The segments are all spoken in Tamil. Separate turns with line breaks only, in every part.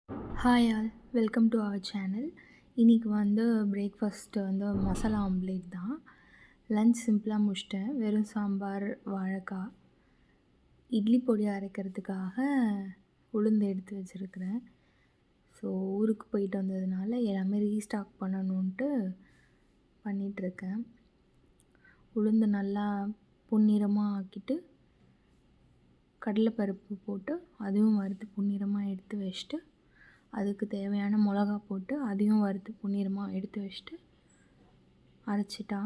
Hi all, welcome to our channel. இன்றைக்கி வந்து பிரேக்ஃபாஸ்ட்டு வந்து மசாலா ஆம்லேட் தான். லன்ச் சிம்பிளாக முடிச்சிட்டேன். வெறும் சாம்பார், வாழைக்காய். இட்லி பொடி அரைக்கிறதுக்காக உளுந்து எடுத்து வச்சுருக்கிறேன். ஸோ ஊருக்கு போயிட்டு வந்ததுனால எல்லாமே ரீஸ்டாக் பண்ணணுன்ட்டு பண்ணிகிட்ருக்கேன். உளுந்து நல்லா பொன்னிறமாக ஆக்கிட்டு கடலைப்பருப்பு போட்டு அதுவும் வறுத்து பொன்னிறமாக எடுத்து வச்சுட்டு அதுக்கு தேவையான மிளகா போட்டு அதையும் வறுத்து பொன்னிறமாக எடுத்து வச்சுட்டு அரைச்சிட்டா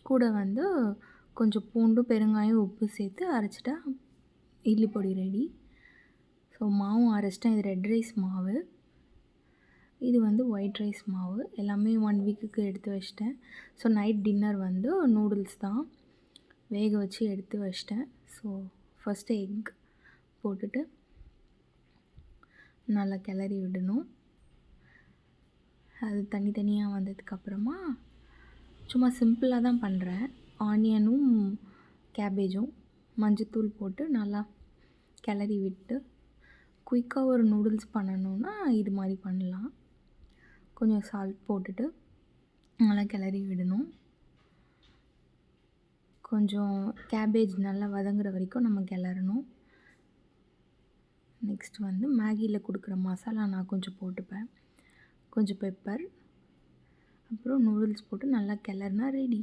கூட வந்து கொஞ்சம் பூண்டு, பெருங்காயம், உப்பு சேர்த்து அரைச்சிட்டா இட்லி பொடி ரெடி. ஸோ மாவும் அரைச்சிட்டேன். இது ரெட் ரைஸ் மாவு, இது வந்து ஒயிட் ரைஸ் மாவு. எல்லாமே 1 வீக்குக்கு எடுத்து வச்சிட்டேன். ஸோ நைட் டின்னர் வந்து நூடுல்ஸ் தான் வேக வச்சு எடுத்து வச்சிட்டேன். ஸோ ஃபஸ்ட்டு எக் போட்டுட்டு நல்லா கிளறி விடணும். அது தனித்தனியாக வந்ததுக்கப்புறமா சும்மா சிம்பிளாக தான் பண்ணுறேன். ஆனியனும் கேபேஜும் மஞ்சத்தூள் போட்டு நல்லா கிளறி விட்டு குயிக்காக ஒரு நூடுல்ஸ் பண்ணணுன்னா இது மாதிரி பண்ணலாம். கொஞ்சம் சால்ட் போட்டுட்டு நல்லா கிளறி விடணும். கொஞ்சம் கேபேஜ் நல்லா வதங்குற வரைக்கும் நம்ம கிளறணும். நெக்ஸ்ட் வந்து மேகியில் கொடுக்குற மசாலா நான் கொஞ்சம் போட்டுப்பேன். கொஞ்சம் பெப்பர், அப்புறம் நூடுல்ஸ் போட்டு நல்லா கிளறுனா ரெடி.